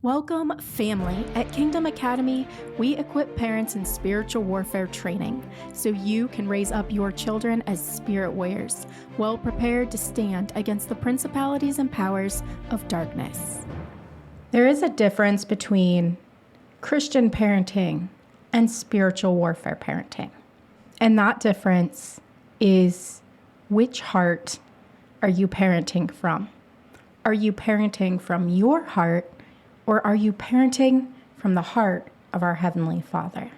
Welcome, family. At Kingdom Academy, we equip parents in spiritual warfare training so you can raise up your children as spirit warriors, well prepared to stand against the principalities and powers of darkness. There is a difference between Christian parenting and spiritual warfare parenting. And that difference is which heart are you parenting from? Are you parenting from your heart? Or are you parenting from the heart of our Heavenly Father?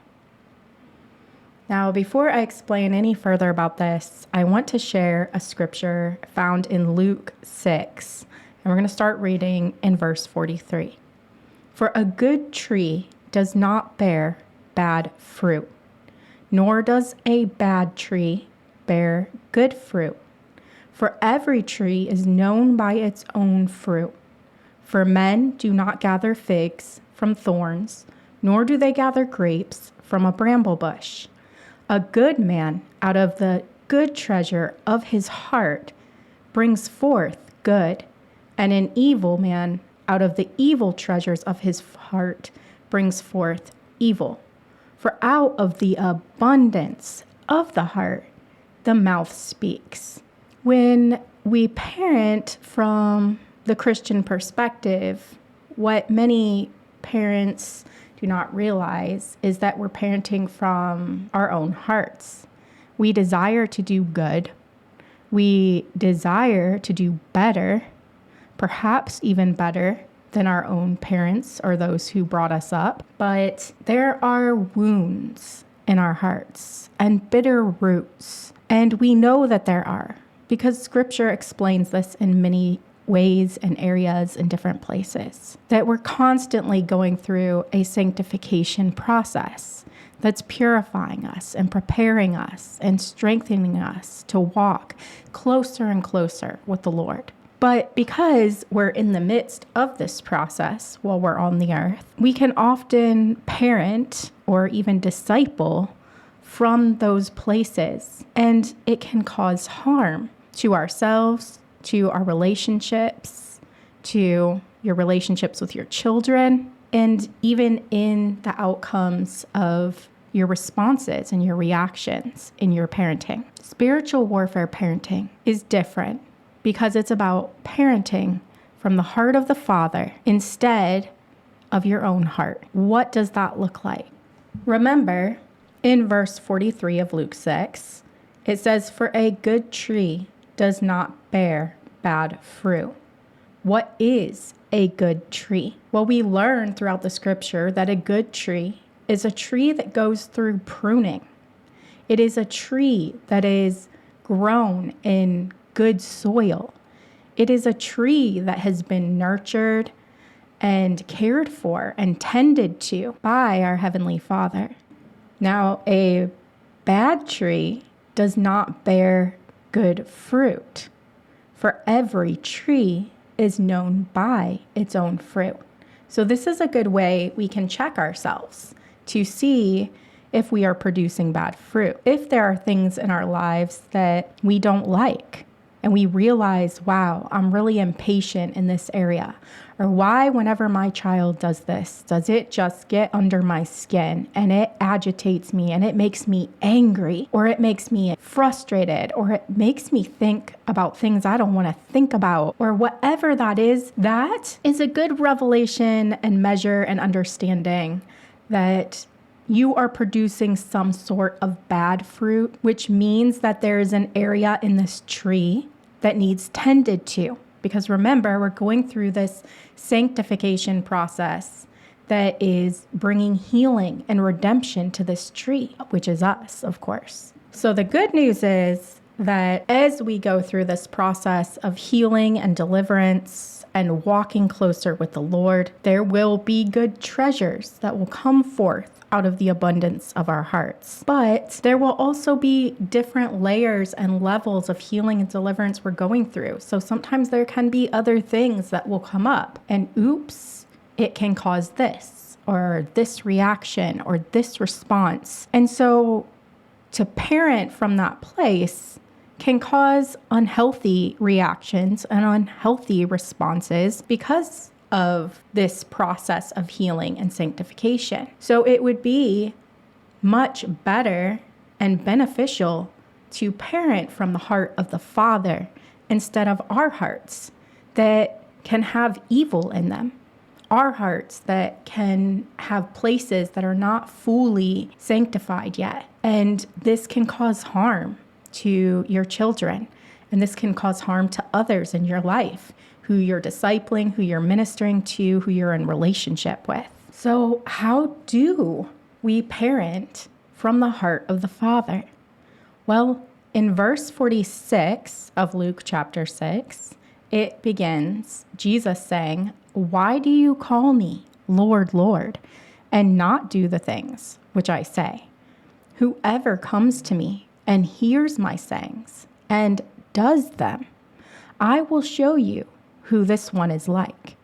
Now, before I explain any further about this, I want to share a scripture found in Luke 6. And we're going to start reading in verse 43. For a good tree does not bear bad fruit, nor does a bad tree bear good fruit. For every tree is known by its own fruit. For men do not gather figs from thorns, nor do they gather grapes from a bramble bush. A good man out of the good treasure of his heart brings forth good, and an evil man out of the evil treasures of his heart brings forth evil. For out of the abundance of the heart, the mouth speaks. When we parent from the Christian perspective, what many parents do not realize is that we're parenting from our own hearts. We desire to do good. We desire to do better, perhaps even better than our own parents or those who brought us up. But there are wounds in our hearts and bitter roots. And we know that there are because Scripture explains this in many ways and areas in different places, that we're constantly going through a sanctification process that's purifying us and preparing us and strengthening us to walk closer and closer with the Lord. But because we're in the midst of this process while we're on the earth, we can often parent or even disciple from those places, and it can cause harm to ourselves, to our relationships, to your relationships with your children, and even in the outcomes of your responses and your reactions in your parenting. Spiritual warfare parenting is different because it's about parenting from the heart of the Father instead of your own heart. What does that look like? Remember, in verse 43 of Luke 6, it says, "For a good tree does not bear bad fruit." What is a good tree? Well, we learn throughout the scripture that a good tree is a tree that goes through pruning. It is a tree that is grown in good soil. It is a tree that has been nurtured and cared for and tended to by our Heavenly Father. Now, a bad tree does not bear good fruit. For every tree is known by its own fruit. So this is a good way we can check ourselves to see if we are producing bad fruit. If there are things in our lives that we don't like, and we realize, wow, I'm really impatient in this area. Or why, whenever my child does this, does it just get under my skin and it agitates me and it makes me angry, or it makes me frustrated, or it makes me think about things I don't want to think about, or whatever that is a good revelation and measure and understanding that you are producing some sort of bad fruit, which means that there is an area in this tree that needs tended to. Because remember, we're going through this sanctification process that is bringing healing and redemption to this tree, which is us, of course. So the good news is that as we go through this process of healing and deliverance and walking closer with the Lord, there will be good treasures that will come forth out of the abundance of our hearts. But there will also be different layers and levels of healing and deliverance we're going through. So sometimes there can be other things that will come up, and oops, it can cause this, or this reaction, or this response. And so to parent from that place can cause unhealthy reactions and unhealthy responses because of this process of healing and sanctification. So it would be much better and beneficial to parent from the heart of the Father instead of our hearts that can have evil in them. Our hearts that can have places that are not fully sanctified yet. And this can cause harm to your children. And this can cause harm to others in your life, who you're discipling, who you're ministering to, who you're in relationship with. So how do we parent from the heart of the Father? Well, in verse 46 of Luke chapter 6, it begins, Jesus saying, "Why do you call me Lord, Lord, and not do the things which I say? Whoever comes to me and hears my sayings and does them, I will show you who this one is like.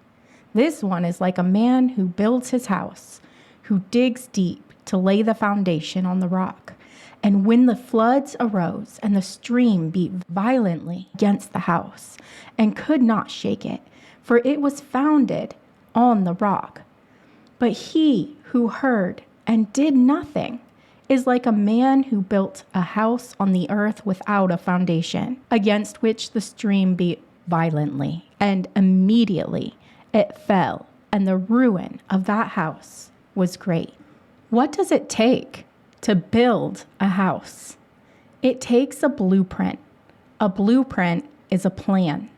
This one is like a man who builds his house, who digs deep to lay the foundation on the rock. And when the floods arose and the stream beat violently against the house and could not shake it, for it was founded on the rock. But he who heard and did nothing is like a man who built a house on the earth without a foundation, against which the stream beat violently, and immediately it fell, and the ruin of that house was great." What does it take to build a house? It takes a blueprint. A blueprint is a plan.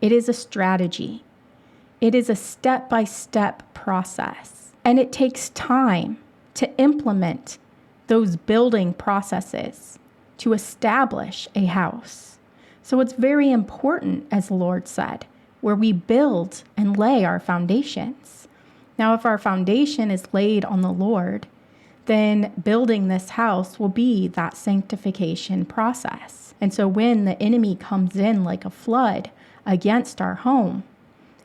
It is a strategy. It is a step-by-step process. And it takes time to implement those building processes to establish a house. So it's very important, as the Lord said, where we build and lay our foundations. Now, if our foundation is laid on the Lord, then building this house will be that sanctification process. And so when the enemy comes in like a flood against our home,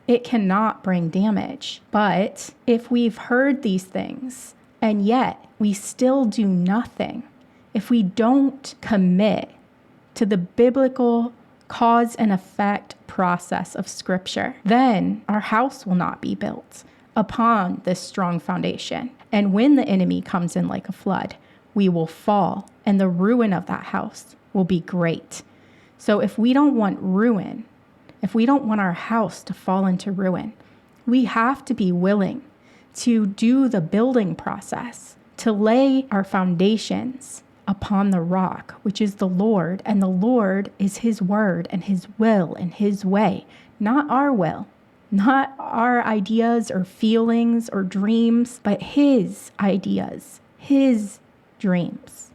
it cannot bring damage. But if we've heard these things and yet we still do nothing, if we don't commit to the biblical cause and effect process of Scripture, then our house will not be built upon this strong foundation. And when the enemy comes in like a flood, we will fall, and the ruin of that house will be great. So if we don't want ruin, if we don't want our house to fall into ruin, we have to be willing to do the building process, to lay our foundations upon the rock, which is the Lord, and the Lord is His word and His will and His way, not our will. Not our ideas or feelings or dreams, but His ideas, His dreams.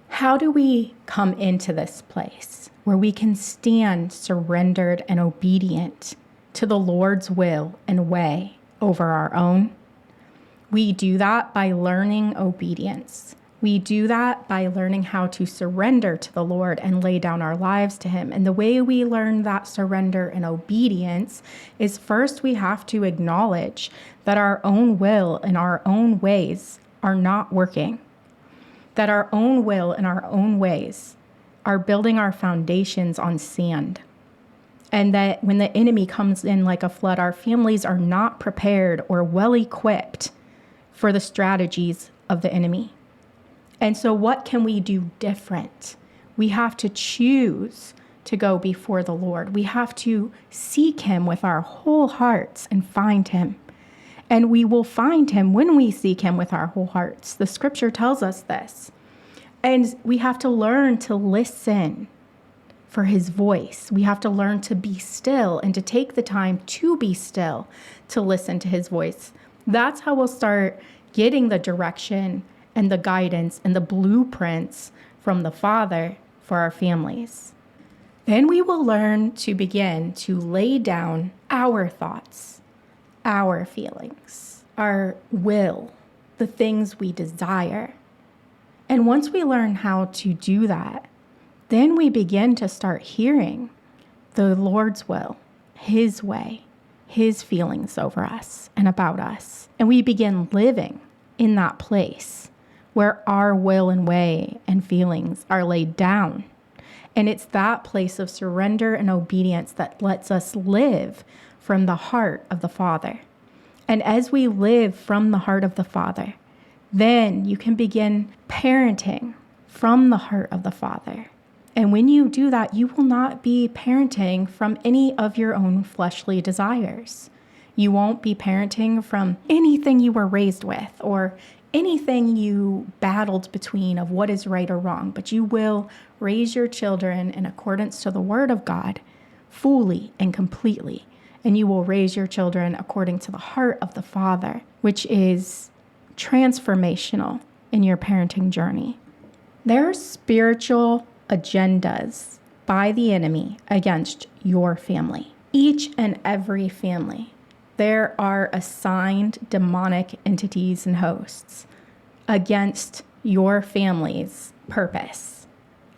How do we come into this place where we can stand surrendered and obedient to the Lord's will and way over our own? We do that by learning obedience. We do that by learning how to surrender to the Lord and lay down our lives to Him. And the way we learn that surrender and obedience is first we have to acknowledge that our own will and our own ways are not working. That our own will and our own ways are building our foundations on sand. And that when the enemy comes in like a flood, our families are not prepared or well equipped for the strategies of the enemy. And so what can we do different? We have to choose to go before the Lord. We have to seek Him with our whole hearts and find Him. And we will find Him when we seek Him with our whole hearts. The Scripture tells us this. And we have to learn to listen for His voice. We have to learn to be still and to take the time to be still, to listen to His voice. That's how we'll start getting the direction and the guidance and the blueprints from the Father for our families. Then we will learn to begin to lay down our thoughts, our feelings, our will, the things we desire. And once we learn how to do that, then we begin to start hearing the Lord's will, His way, His feelings over us and about us. And we begin living in that place where our will and way and feelings are laid down. And it's that place of surrender and obedience that lets us live from the heart of the Father. And as we live from the heart of the Father, then you can begin parenting from the heart of the Father. And when you do that, you will not be parenting from any of your own fleshly desires. You won't be parenting from anything you were raised with or anything you battled between of what is right or wrong, but you will raise your children in accordance to the Word of God fully and completely. And you will raise your children according to the heart of the Father, which is transformational in your parenting journey. There are spiritual agendas by the enemy against your family. Each and every family. There are assigned demonic entities and hosts against your family's purpose,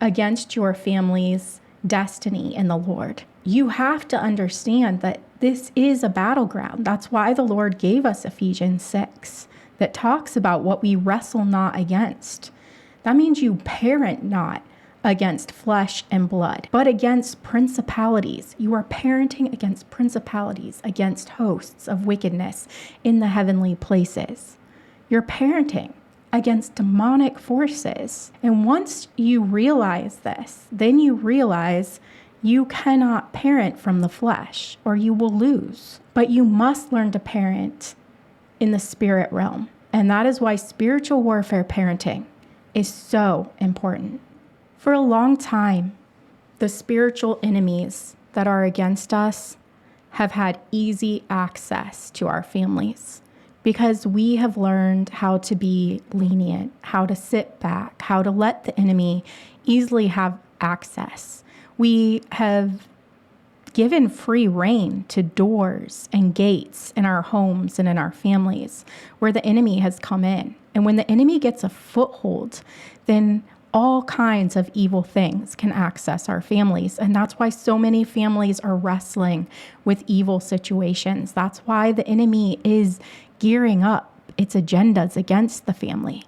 against your family's destiny in the Lord. You have to understand that this is a battleground. That's why the Lord gave us Ephesians 6 that talks about what we wrestle not against. That means you parent not against flesh and blood, but against principalities. You are parenting against principalities, against hosts of wickedness in the heavenly places. You're parenting against demonic forces. And once you realize this, then you realize you cannot parent from the flesh or you will lose. But you must learn to parent in the spirit realm. And that is why spiritual warfare parenting is so important. For a long time, the spiritual enemies that are against us have had easy access to our families because we have learned how to be lenient, how to sit back, how to let the enemy easily have access. We have given free rein to doors and gates in our homes and in our families where the enemy has come in. And when the enemy gets a foothold, then all kinds of evil things can access our families. And that's why so many families are wrestling with evil situations. That's why the enemy is gearing up its agendas against the family,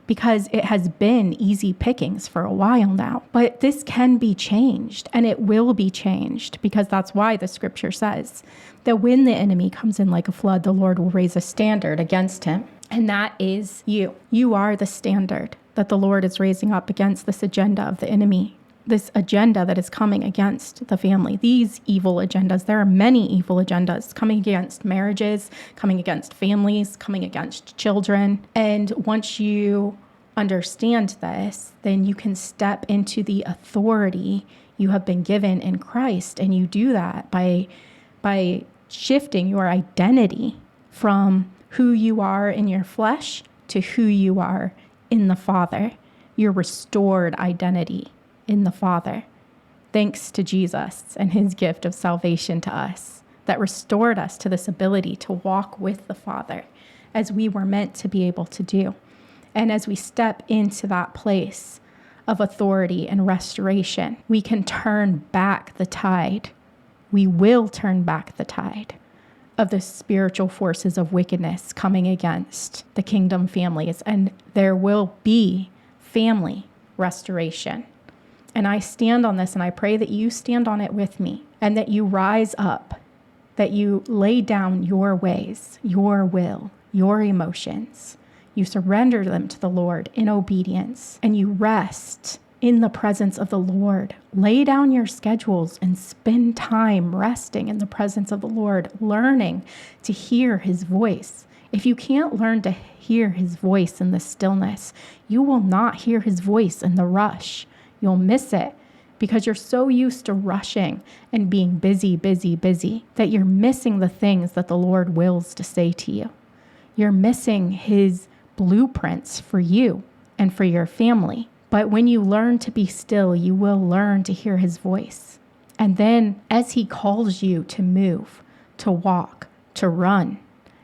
because it has been easy pickings for a while now. But this can be changed, and it will be changed, because that's why the scripture says that when the enemy comes in like a flood, the Lord will raise a standard against him. And that is you. You are the standard that the Lord is raising up against this agenda of the enemy, this agenda that is coming against the family, these evil agendas. There are many evil agendas coming against marriages, coming against families, coming against children. And once you understand this, then you can step into the authority you have been given in Christ. And you do that by shifting your identity from who you are in your flesh to who you are in the Father, your restored identity in the Father. Thanks to Jesus and his gift of salvation to us that restored us to this ability to walk with the Father as we were meant to be able to do. And as we step into that place of authority and restoration, we can turn back the tide. We will turn back the tide of the spiritual forces of wickedness coming against the kingdom families. And there will be family restoration. And I stand on this, and I pray that you stand on it with me, and that you rise up, that you lay down your ways, your will, your emotions. You surrender them to the Lord in obedience, and you rest in the presence of the Lord. Lay down your schedules and spend time resting in the presence of the Lord, learning to hear his voice. If you can't learn to hear his voice in the stillness, you will not hear his voice in the rush. You'll miss it because you're so used to rushing and being busy that you're missing the things that the Lord wills to say to you. You're missing his blueprints for you and for your family. But when you learn to be still, you will learn to hear his voice. And then as he calls you to move, to walk, to run,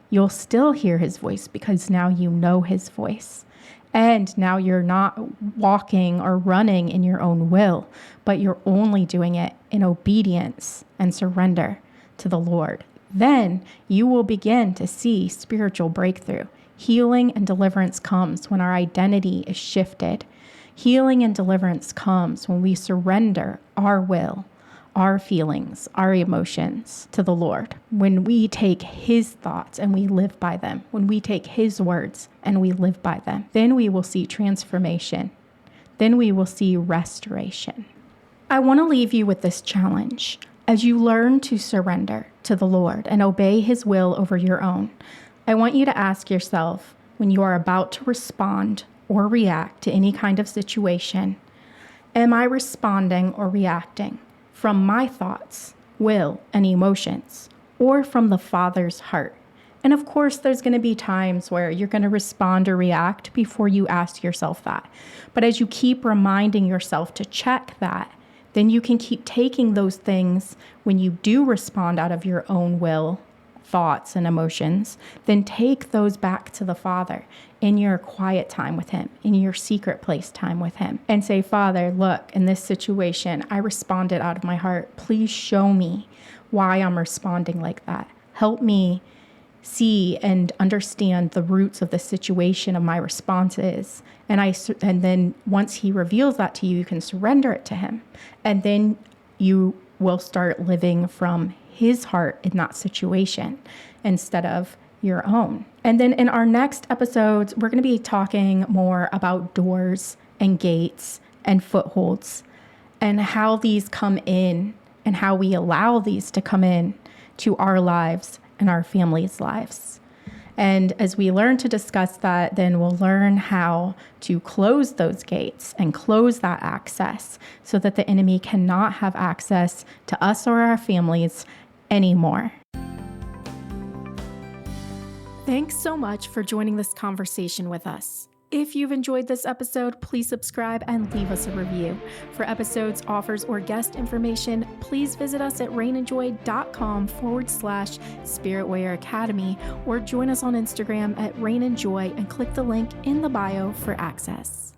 you'll still hear his voice because now you know his voice. And now you're not walking or running in your own will, but you're only doing it in obedience and surrender to the Lord. Then you will begin to see spiritual breakthrough. Healing and deliverance comes when our identity is shifted. Healing and deliverance comes when we surrender our will, our feelings, our emotions to the Lord, when we take His thoughts and we live by them, when we take His words and we live by them, then we will see transformation. Then we will see restoration. I want to leave you with this challenge. As you learn to surrender to the Lord and obey His will over your own, I want you to ask yourself, when you are about to respond or react to any kind of situation, am I responding or reacting from my thoughts, will, and emotions, or from the Father's heart? And of course, there's going to be times where you're going to respond or react before you ask yourself that. But as you keep reminding yourself to check that, then you can keep taking those things when you do respond out of your own will, thoughts, and emotions, then take those back to the Father in your quiet time with Him, in your secret place time with Him, and say, Father, look, in this situation, I responded out of my heart. Please show me why I'm responding like that. Help me see and understand the roots of the situation of my responses. And then once He reveals that to you, you can surrender it to Him. And then you will start living from His heart in that situation instead of your own. And then in our next episodes, we're going to be talking more about doors and gates and footholds and how these come in and how we allow these to come in to our lives and our families' lives. And as we learn to discuss that, then we'll learn how to close those gates and close that access so that the enemy cannot have access to us or our families anymore. Thanks so much for joining this conversation with us. If you've enjoyed this episode, please subscribe and leave us a review. For episodes, offers, or guest information, please visit us at rainandjoy.com/Spirit Warrior Academy or join us on Instagram at rainandjoy and click the link in the bio for access.